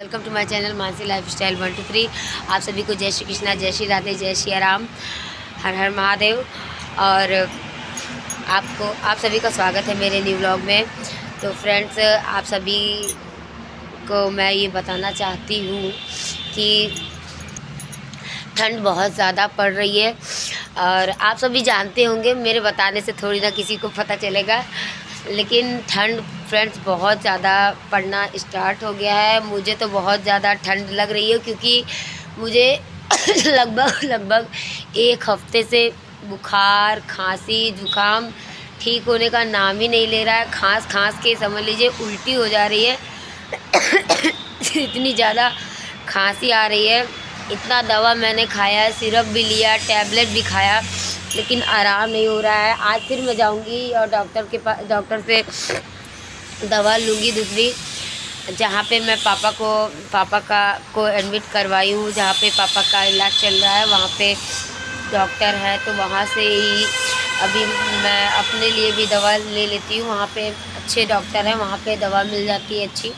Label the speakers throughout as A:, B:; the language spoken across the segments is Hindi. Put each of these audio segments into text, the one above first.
A: Welcome to my channel Mansi lifestyle 123। आप सभी को जय श्री कृष्णा, जय श्री राधे, जय श्री राम, हर हर महादेव। और आप सभी का स्वागत है मेरे न्यू व्लॉग में। तो फ्रेंड्स, आप सभी को मैं ये बताना चाहती हूँ कि ठंड बहुत ज़्यादा पड़ रही है और आप सभी जानते होंगे, मेरे बताने से थोड़ी ना किसी को पता चलेगा, लेकिन ठंड फ्रेंड्स बहुत ज़्यादा पड़ना स्टार्ट हो गया है। मुझे तो बहुत ज़्यादा ठंड लग रही है क्योंकि मुझे लगभग एक हफ्ते से बुखार, खांसी, जुकाम ठीक होने का नाम ही नहीं ले रहा है। खांस के समझ लीजिए उल्टी हो जा रही है। इतनी ज़्यादा खांसी आ रही है। इतना दवा मैंने खाया है, सिरप भी लिया, टैबलेट भी खाया, लेकिन आराम नहीं हो रहा है। आज फिर मैं जाऊंगी और डॉक्टर से दवा लूँगी दूसरी, जहाँ पे मैं पापा को एडमिट करवाई हूँ, जहाँ पे पापा का इलाज चल रहा है, वहाँ पे डॉक्टर है। तो वहाँ से ही अभी मैं अपने लिए भी दवा ले लेती हूँ। वहाँ पे अच्छे डॉक्टर हैं, वहाँ पे दवा मिल जाती है अच्छी,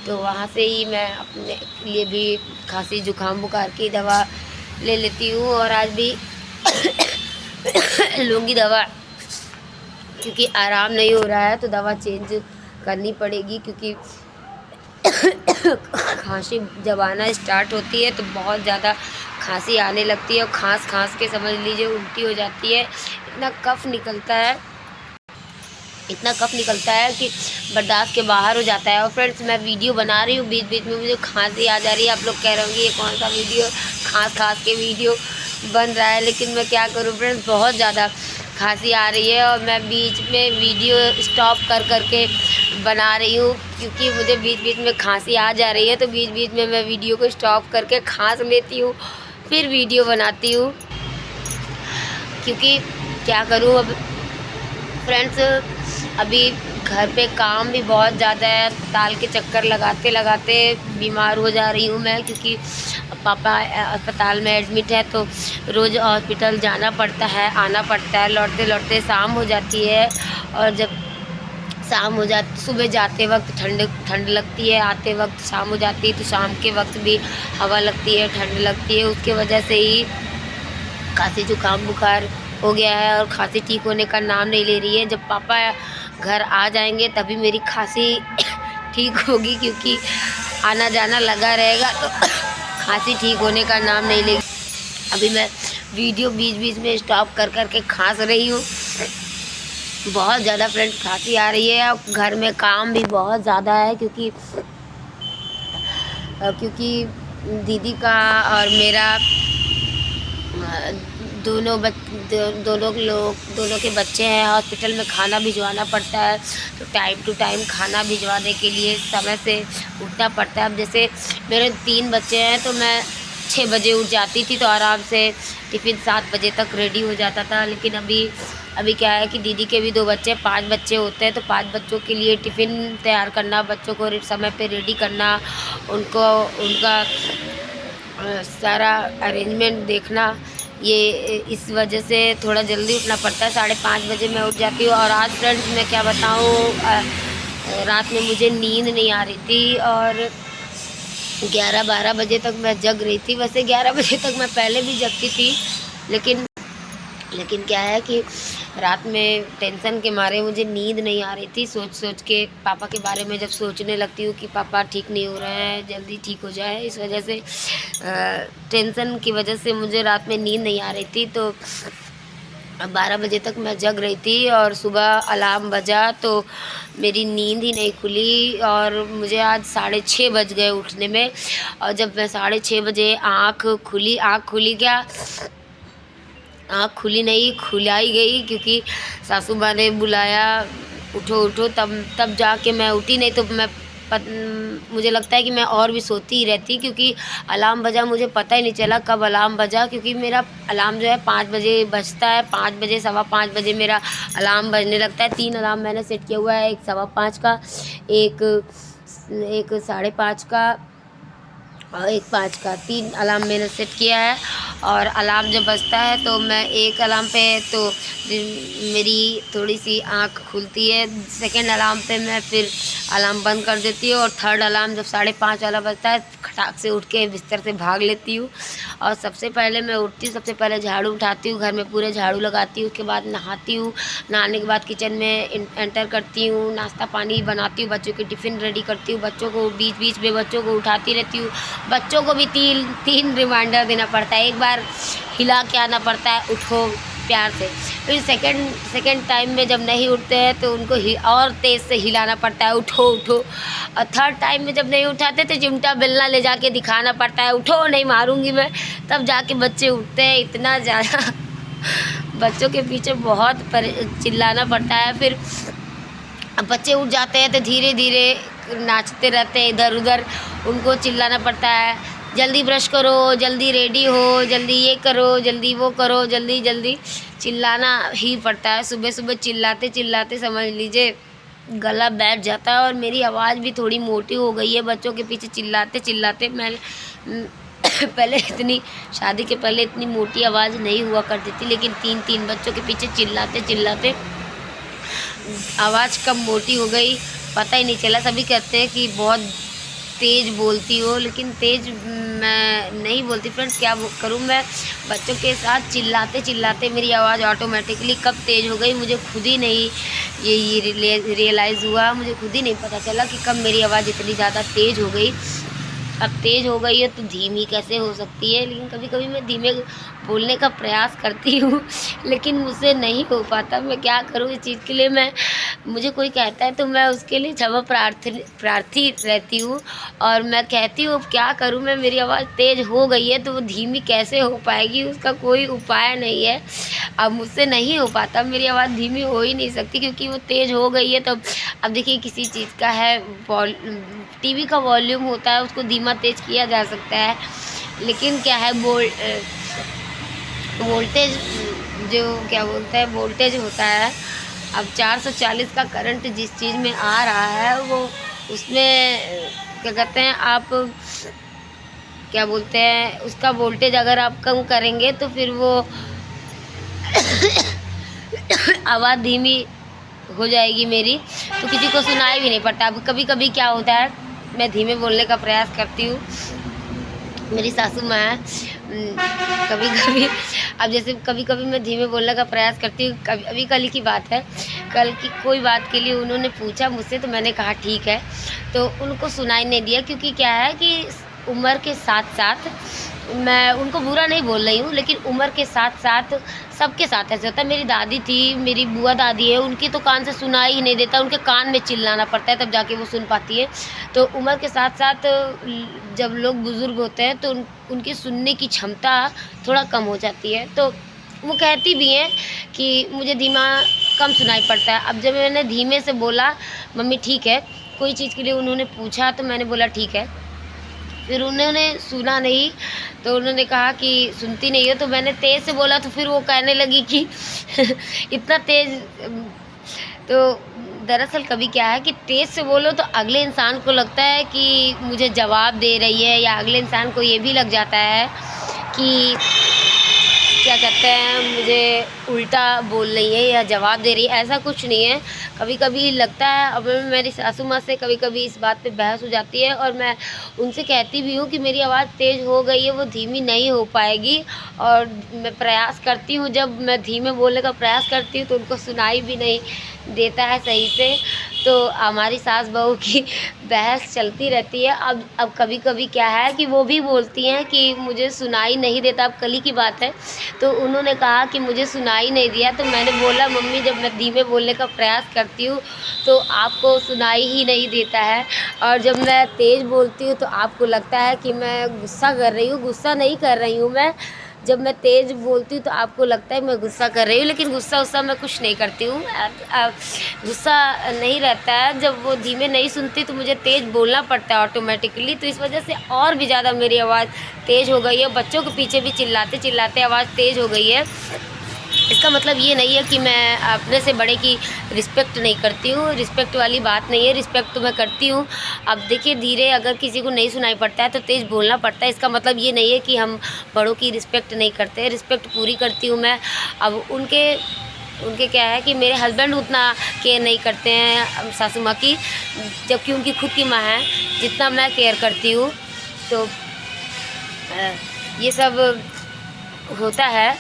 A: तो वहाँ से ही मैं अपने लिए भी खांसी जुकाम बुखार की दवा ले लेती हूँ। और आज भी लूँगी दवा, क्योंकि आराम नहीं हो रहा है तो दवा चेंज करनी पड़ेगी। क्योंकि खांसी जब आना स्टार्ट होती है तो बहुत ज़्यादा खांसी आने लगती है और खांस के समझ लीजिए उल्टी हो जाती है। इतना कफ निकलता है कि बर्दाश्त के बाहर हो जाता है। और फ्रेंड्स, मैं वीडियो बना रही हूँ, बीच बीच में मुझे खांसी आ जा रही है। आप लोग कह रहे होंगे ये कौन सा वीडियो खांस के वीडियो बन रहा है, लेकिन मैं क्या करूँ फ्रेंड्स, बहुत ज़्यादा खांसी आ रही है और मैं बीच में वीडियो स्टॉप कर के बना रही हूँ, क्योंकि मुझे बीच बीच में खांसी आ जा रही है। तो बीच बीच में मैं वीडियो को स्टॉप करके खांस लेती हूँ, फिर वीडियो बनाती हूँ, क्योंकि क्या करूँ अब फ्रेंड्स। अभी घर पे काम भी बहुत ज़्यादा है, ताल के चक्कर लगाते बीमार हो जा रही हूँ मैं, क्योंकि पापा अस्पताल में एडमिट है। तो रोज़ हॉस्पिटल जाना पड़ता है, आना पड़ता है, लौटते शाम हो जाती है। और जब शाम हो जाती, सुबह जाते वक्त ठंड लगती है, आते वक्त शाम हो जाती है, तो शाम के वक्त भी हवा लगती है, ठंड लगती है। उसके वजह से ही खांसी जुकाम बुखार हो गया है और खांसी ठीक होने का नाम नहीं ले रही है। जब पापा घर आ जाएंगे तभी मेरी खांसी ठीक होगी, क्योंकि आना जाना लगा रहेगा तो खांसी ठीक होने का नाम नहीं लेगी। अभी मैं वीडियो बीच बीच में स्टॉप कर के खांस रही हूँ। बहुत ज़्यादा फ्रेंड्स खांसी आ रही है और घर में काम भी बहुत ज़्यादा है, क्योंकि दीदी का और मेरा दोनों के बच्चे हैं। हॉस्पिटल में खाना भिजवाना पड़ता है, तो टाइम टू टाइम खाना भिजवाने के लिए समय से उठना पड़ता है। अब जैसे मेरे 3 बच्चे हैं, तो मैं 6 बजे उठ जाती थी, तो आराम से टिफ़िन 7 बजे तक रेडी हो जाता था। लेकिन अभी क्या है कि दीदी के भी 2 बच्चे, 5 बच्चे होते हैं, तो 5 बच्चों के लिए टिफ़िन तैयार करना, बच्चों को समय पे रेडी करना, उनका सारा अरेंजमेंट देखना, ये इस वजह से थोड़ा जल्दी उठना पड़ता है। 5:30 बजे मैं उठ जाती हूँ। और आज फ्रेंड्स मैं क्या बताऊँ, रात में मुझे नींद नहीं आ रही थी और 11-12 बजे तक मैं जग रही थी। वैसे 11 बजे तक मैं पहले भी जगती थी, लेकिन क्या है कि रात में टेंशन के मारे मुझे नींद नहीं आ रही थी। सोच के पापा के बारे में जब सोचने लगती हूँ कि पापा ठीक नहीं हो रहे हैं, जल्दी ठीक हो जाए, इस वजह से टेंशन की वजह से मुझे रात में नींद नहीं आ रही थी। तो 12 बजे तक मैं जग रही थी और सुबह अलार्म बजा तो मेरी नींद ही नहीं खुली और मुझे आज 6:30 बज गए उठने में। और जब मैं 6:30 बजे आँख खुली क्या, आँख खुली नहीं, खुलाई गई, क्योंकि सासू माँ ने बुलाया, उठो, तब जाके मैं उठी। नहीं तो मुझे लगता है कि मैं और भी सोती ही रहती, क्योंकि अलार्म बजा, मुझे पता ही नहीं चला कब अलार्म बजा। क्योंकि मेरा अलार्म जो है 5 बजे बजता है, 5 बजे 5:15 बजे मेरा अलार्म बजने लगता है। 3 अलार्म मैंने सेट किया हुआ है, एक 5:15 का, एक 5:30 का और एक 5 का, 3 अलार्म मैंने सेट किया है। और अलार्म जब बजता है तो मैं एक अलार्म पे तो मेरी थोड़ी सी आँख खुलती है, सेकंड अलार्म पे मैं फिर अलार्म बंद कर देती हूँ, और थर्ड अलार्म जब 5:30 वाला बजता है खटाक से उठ के बिस्तर से भाग लेती हूँ। और सबसे पहले मैं उठती हूँ, सबसे पहले झाड़ू उठाती हूँ, घर में पूरे झाड़ू लगाती हूँ, उसके बाद नहाती हूँ, नहाने के बाद किचन में एंटर करती हूँ, नाश्ता पानी बनाती हूँ, बच्चों की टिफ़िन रेडी करती हूँ, बच्चों को बीच बीच में बच्चों को उठाती रहती हूँ। बच्चों को भी तीन रिमाइंडर देना पड़ता है, एक बार हिला के आना पड़ता है उठो प्यार से, फिर सेकंड टाइम में जब नहीं उठते हैं तो उनको और तेज़ से हिलाना पड़ता है, उठो उठो। और थर्ड टाइम में जब नहीं उठाते तो चिमटा बेलना ले जाके दिखाना पड़ता है, उठो नहीं मारूंगी मैं, तब जाके बच्चे उठते हैं। इतना ज़्यादा बच्चों के पीछे बहुत चिल्लाना पड़ता है। फिर बच्चे उठ जाते हैं तो धीरे धीरे नाचते रहते हैं इधर उधर, उनको चिल्लाना पड़ता है, जल्दी ब्रश करो, जल्दी रेडी हो, जल्दी ये करो, जल्दी वो करो, जल्दी जल्दी चिल्लाना ही पड़ता है। सुबह सुबह चिल्लाते चिल्लाते समझ लीजिए गला बैठ जाता है, और मेरी आवाज़ भी थोड़ी मोटी हो गई है बच्चों के पीछे चिल्लाते चिल्लाते। मैं पहले इतनी शादी के पहले इतनी मोटी आवाज़ नहीं हुआ करती थी, लेकिन तीन बच्चों के पीछे चिल्लाते चिल्लाते आवाज़ कम मोटी हो गई, पता ही नहीं चला। सभी कहते हैं कि बहुत तेज़ बोलती हो, लेकिन तेज़ मैं नहीं बोलती फ्रेंड्स, क्या करूँ मैं। बच्चों के साथ चिल्लाते चिल्लाते मेरी आवाज़ ऑटोमेटिकली कब तेज़ हो गई मुझे खुद ही नहीं ये रियलाइज़ हुआ, मुझे खुद ही नहीं पता चला कि कब मेरी आवाज़ इतनी ज़्यादा तेज़ हो गई। अब तेज़ हो गई है तो धीमी कैसे हो सकती है, लेकिन कभी कभी मैं धीमे बोलने का प्रयास करती हूँ, लेकिन मुझसे नहीं हो पाता। मैं क्या करूँ इस चीज़ के लिए, मुझे कोई कहता है तो मैं उसके लिए क्षमा प्रार्थी रहती हूँ, और मैं कहती हूँ अब क्या करूँ मैं, मेरी आवाज़ तेज़ हो गई है तो वो धीमी कैसे हो पाएगी, उसका कोई उपाय नहीं है। अब मुझसे नहीं हो पाता, मेरी आवाज़ धीमी हो ही नहीं सकती क्योंकि वो तेज़ हो गई है। तो अब देखिए किसी चीज़ का है टीवी का वॉल्यूम होता है, उसको धीमा तेज़ किया जा सकता है, लेकिन क्या है वोल्टेज जो क्या बोलते हैं वोल्टेज होता है, अब 440 का करंट जिस चीज़ में आ रहा है वो उसमें क्या कहते हैं आप क्या बोलते हैं उसका वोल्टेज अगर आप कम करेंगे तो फिर वो आवाज़ धीमी हो जाएगी मेरी, तो किसी को सुनाई भी नहीं पड़ता। अब कभी कभी क्या होता है मैं धीमे बोलने का प्रयास करती हूँ, मेरी सासू माँ है कभी कभी, अब जैसे कभी कभी मैं धीमे बोलने का प्रयास करती हूँ। अभी कल की बात है, कल की कोई बात के लिए उन्होंने पूछा मुझसे तो मैंने कहा ठीक है, तो उनको सुनाई नहीं दिया, क्योंकि क्या है कि उम्र के साथ साथ मैं उनको बुरा नहीं बोल रही हूँ, लेकिन उम्र के साथ साथ सबके साथ ऐसे होता है। मेरी दादी थी, मेरी बुआ दादी है, उनकी तो कान से सुनाई ही नहीं देता, उनके कान में चिल्लाना पड़ता है तब जाके वो सुन पाती है। तो उम्र के साथ साथ जब लोग बुज़ुर्ग होते हैं तो उनकी सुनने की क्षमता थोड़ा कम हो जाती है, तो वो कहती भी हैं कि मुझे धीमा कम सुनाई पड़ता है। अब जब मैंने धीमे से बोला मम्मी ठीक है, कोई चीज़ के लिए उन्होंने पूछा तो मैंने बोला ठीक है, फिर उन्होंने सुना नहीं तो उन्होंने कहा कि सुनती नहीं हो, तो मैंने तेज़ से बोला तो फिर वो कहने लगी कि इतना तेज़। तो दरअसल कभी क्या है कि तेज़ से बोलो तो अगले इंसान को लगता है कि मुझे जवाब दे रही है, या अगले इंसान को ये भी लग जाता है कि क्या कहते हैं मुझे उल्टा बोल रही है या जवाब दे रही है। ऐसा कुछ नहीं है, कभी कभी लगता है। अब मेरी सासू माँ से कभी कभी इस बात पे बहस हो जाती है, और मैं उनसे कहती भी हूँ कि मेरी आवाज़ तेज़ हो गई है, वो धीमी नहीं हो पाएगी। और मैं प्रयास करती हूँ, जब मैं धीमे बोलने का प्रयास करती हूँ तो उनको सुनाई भी नहीं देता है सही से। तो हमारी सास बहू की बहस चलती रहती है। अब कभी कभी क्या है कि वो भी बोलती हैं कि मुझे सुनाई नहीं देता। अब कल ही की बात है, तो उन्होंने कहा कि मुझे सुनाई नहीं दिया, तो मैंने बोला मम्मी जब मैं धीमे बोलने का प्रयास करती हूँ तो आपको सुनाई ही नहीं देता है, और जब मैं तेज़ बोलती हूँ तो आपको लगता है कि मैं गुस्सा कर रही हूँ। गुस्सा नहीं कर रही हूँ मैं, जब मैं तेज़ बोलती हूँ तो आपको लगता है मैं गुस्सा कर रही हूँ, लेकिन गुस्सा मैं कुछ नहीं करती हूँ। गुस्सा नहीं रहता है। जब वो धीमे नहीं सुनती तो मुझे तेज़ बोलना पड़ता है ऑटोमेटिकली, तो इस वजह से और भी ज़्यादा मेरी आवाज़ तेज़ हो गई है। बच्चों के पीछे भी चिल्लाते चिल्लाते आवाज़ तेज़ हो गई है। इसका मतलब ये नहीं है कि मैं अपने से बड़े की रिस्पेक्ट नहीं करती हूँ, रिस्पेक्ट वाली बात नहीं है, रिस्पेक्ट तो मैं करती हूँ। अब देखिए धीरे अगर किसी को नहीं सुनाई पड़ता है तो तेज़ बोलना पड़ता है, इसका मतलब ये नहीं है कि हम बड़ों की रिस्पेक्ट नहीं करते, रिस्पेक्ट पूरी करती हूँ मैं। अब उनके उनके क्या है कि मेरे हस्बैंड उतना केयर नहीं करते हैं सासू माँ की, जबकि उनकी खुद की माँ है, जितना मैं केयर करती हूँ। तो ये सब होता है।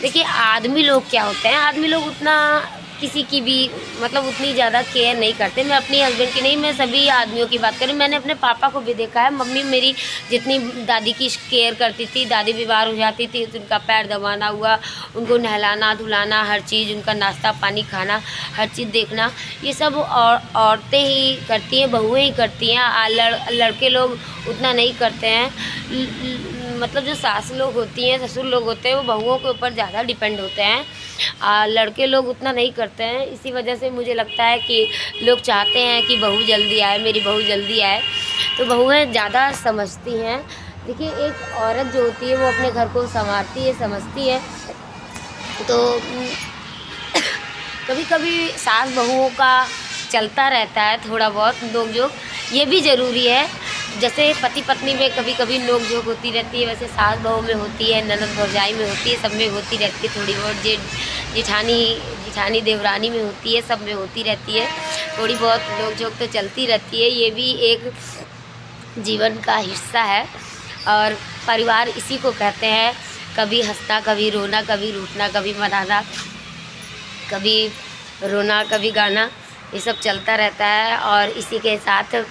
A: देखिए आदमी लोग क्या होते हैं, आदमी लोग उतना किसी की भी मतलब उतनी ज़्यादा केयर नहीं करते। मैं अपनी हस्बैंड की नहीं, मैं सभी आदमियों की बात करूँ। मैंने अपने पापा को भी देखा है, मम्मी मेरी जितनी दादी की केयर करती थी, दादी बीमार हो जाती थी तो उनका पैर दबाना हुआ, उनको नहलाना धुलाना, हर चीज़ उनका नाश्ता पानी खाना, हर चीज़ देखना, ये सब औरतें ही करती हैं, बहुएँ ही करती हैं। लड़के लोग उतना नहीं करते हैं। मतलब जो सास लोग होती हैं, ससुर लोग होते हैं, वो बहुओं के ऊपर ज़्यादा डिपेंड होते हैं। लड़के लोग उतना नहीं करते हैं। इसी वजह से मुझे लगता है कि लोग चाहते हैं कि बहू जल्दी आए, मेरी बहू जल्दी आए, तो बहुएं ज़्यादा समझती हैं। देखिए एक औरत जो होती है वो अपने घर को संवारती है, समझती है। तो कभी कभी सास बहुओं का चलता रहता है थोड़ा बहुत नोक झोंक, ये भी ज़रूरी है। जैसे पति पत्नी में कभी कभी नोक झोंक होती रहती है, वैसे सास बहू में होती है, ननद भौजाई में होती है, सब में होती रहती है थोड़ी बहुत। जिठानी देवरानी में होती है, सब में होती रहती है थोड़ी बहुत नोक झोंक, तो चलती रहती है। ये भी एक जीवन का हिस्सा है और परिवार इसी को कहते हैं। कभी हंसना, कभी रोना, कभी रूठना, कभी मनाना, कभी रोना, कभी गाना, ये सब चलता रहता है। और इसी के साथ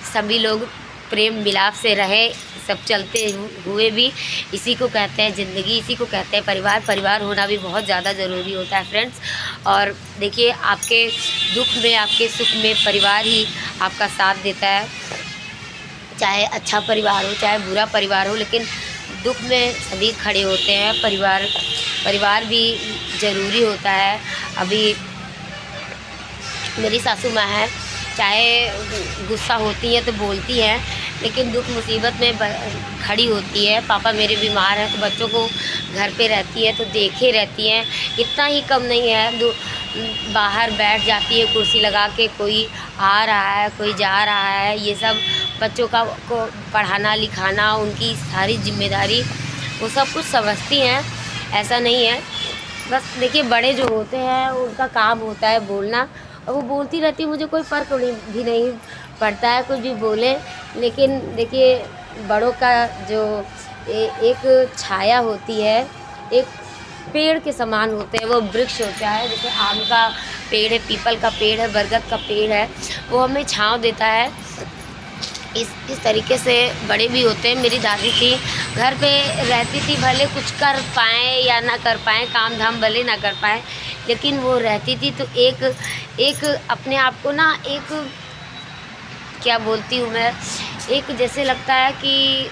A: सभी लोग प्रेम मिलाप से रहे, सब चलते हुए भी इसी को कहते हैं ज़िंदगी, इसी को कहते हैं परिवार। परिवार होना भी बहुत ज़्यादा ज़रूरी होता है फ्रेंड्स। और देखिए आपके दुख में, आपके सुख में परिवार ही आपका साथ देता है। चाहे अच्छा परिवार हो, चाहे बुरा परिवार हो, लेकिन दुख में सभी खड़े होते हैं। परिवार भी ज़रूरी होता है। अभी मेरी सासू माँ है, चाहे गुस्सा होती है तो बोलती हैं, लेकिन दुख मुसीबत में खड़ी होती है। पापा मेरे बीमार हैं तो बच्चों को घर पे रहती है तो देखे रहती हैं। इतना ही कम नहीं है, बाहर बैठ जाती है कुर्सी लगा के, कोई आ रहा है कोई जा रहा है, ये सब बच्चों को पढ़ाना लिखाना, उनकी सारी जिम्मेदारी वो सब कुछ समझती हैं। ऐसा नहीं है, बस देखिए बड़े जो होते हैं उनका काम होता है बोलना, और वो बोलती रहती है, मुझे कोई फ़र्क भी नहीं पड़ता है कुछ भी बोले। लेकिन देखिए बड़ों का जो एक छाया होती है, एक पेड़ के समान होते हैं, वो वृक्ष होता है। जैसे आम का पेड़ है, पीपल का पेड़ है, बरगद का पेड़ है, वो हमें छांव देता है। इस तरीके से बड़े भी होते हैं। मेरी दादी थी, घर पे रहती थी, भले कुछ कर पाएँ या ना कर पाएँ, काम धाम भले ना कर पाएँ, लेकिन वो रहती थी तो एक अपने आप को ना, एक क्या बोलती हूँ मैं, एक जैसे लगता है कि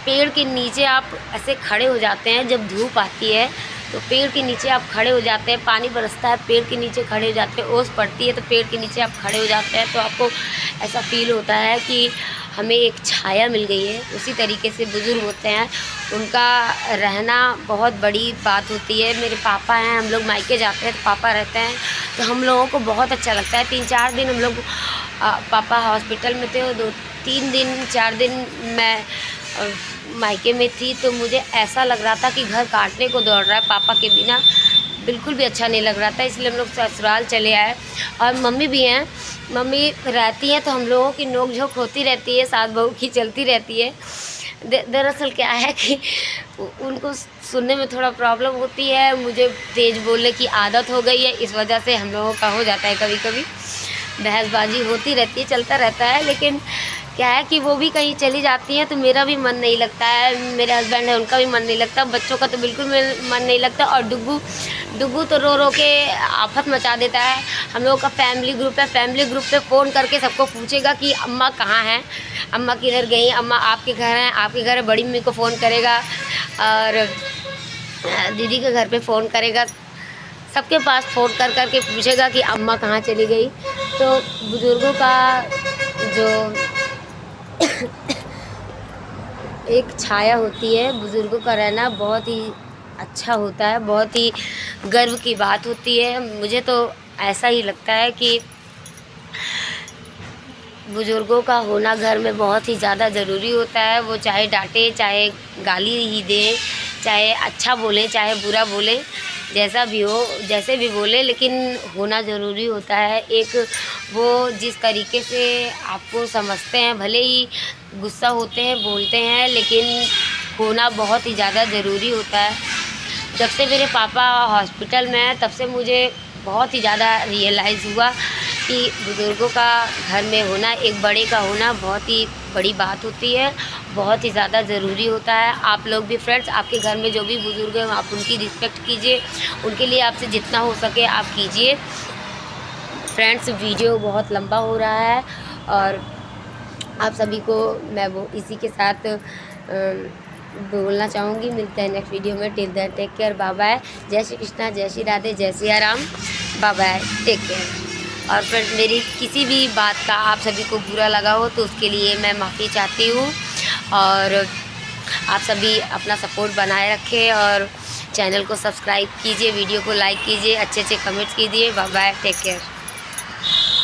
A: पेड़ के नीचे आप ऐसे खड़े हो जाते हैं। जब धूप आती है तो पेड़ के नीचे आप खड़े हो जाते हैं, पानी बरसता है पेड़ के नीचे खड़े हो जाते हैं, ओस पड़ती है तो पेड़ के नीचे आप खड़े हो जाते हैं, तो आपको ऐसा फील होता है कि हमें एक छाया मिल गई है। उसी तरीके से बुज़ुर्ग होते हैं, उनका रहना बहुत बड़ी बात होती है। मेरे पापा हैं, हम लोग मायके जाते हैं तो पापा रहते हैं, तो हम लोगों को बहुत अच्छा लगता है। 3-4 दिन हम लोग, पापा हॉस्पिटल में थे, 2-3 दिन 4 दिन मैं मायके में थी, तो मुझे ऐसा लग रहा था कि घर काटने को दौड़ रहा है। पापा के बिना बिल्कुल भी अच्छा नहीं लग रहा था, इसलिए हम लोग ससुराल चले आए। और मम्मी भी हैं, मम्मी रहती हैं तो हम लोगों की नोक झोंक होती रहती है, सास बहू की चलती रहती है। दरअसल क्या है कि उनको सुनने में थोड़ा प्रॉब्लम होती है, मुझे तेज़ बोलने की आदत हो गई है, इस वजह से हम लोगों का हो जाता है कभी कभी बहसबाजी होती रहती है, चलता रहता है। लेकिन क्या है कि वो भी कहीं चली जाती हैं तो मेरा भी मन नहीं लगता है, मेरे हस्बैंड है उनका भी मन नहीं लगता, बच्चों का तो बिल्कुल मन नहीं लगता। और डुग्गू तो रो के आफत मचा देता है। हम लोगों का फैमिली ग्रुप है, फैमिली ग्रुप पे फ़ोन करके सबको पूछेगा कि अम्मा कहाँ हैं, अम्मा किधर गई, अम्मा आपके घर हैं, आपके घर है। बड़ी मम्मी को फ़ोन करेगा और दीदी के घर पे फ़ोन करेगा, सबके पास फ़ोन कर के पूछेगा कि अम्मा कहाँ चली गई। तो बुज़ुर्गों का जो एक छाया होती है, बुज़ुर्गों का रहना बहुत ही अच्छा होता है, बहुत ही गर्व की बात होती है। मुझे तो ऐसा ही लगता है कि बुज़ुर्गों का होना घर में बहुत ही ज़्यादा ज़रूरी होता है। वो चाहे डांटे, चाहे गाली ही दे, चाहे अच्छा बोले, चाहे बुरा बोले, जैसा भी हो, जैसे भी बोले, लेकिन होना ज़रूरी होता है। एक वो जिस तरीके से आपको समझते हैं, भले ही गुस्सा होते हैं, बोलते हैं, लेकिन होना बहुत ही ज़्यादा ज़रूरी होता है। जब से मेरे पापा हॉस्पिटल में हैं, तब से मुझे बहुत ही ज़्यादा रियलाइज़ हुआ कि बुज़ुर्गों का घर में होना, एक बड़े का होना बहुत ही बड़ी बात होती है, बहुत ही ज़्यादा ज़रूरी होता है। आप लोग भी फ्रेंड्स, आपके घर में जो भी बुज़ुर्ग हैं, आप उनकी रिस्पेक्ट कीजिए, उनके लिए आपसे जितना हो सके आप कीजिए। फ्रेंड्स, वीडियो बहुत लंबा हो रहा है और आप सभी को मैं वो इसी के साथ बोलना चाहूँगी। मिलते हैं नेक्स्ट वीडियो में। Till then take care, bye bye. जय श्री कृष्णा, जय श्री राधे, जय Siya Ram, bye bye, take care. और फ्रेंड्स, मेरी किसी भी बात का आप सभी को बुरा लगा हो तो उसके लिए मैं माफ़ी चाहती हूँ। और आप सभी अपना सपोर्ट बनाए रखें और चैनल को सब्सक्राइब कीजिए, वीडियो को लाइक कीजिए, अच्छे अच्छे कमेंट्स कीजिए। Bye bye, take care.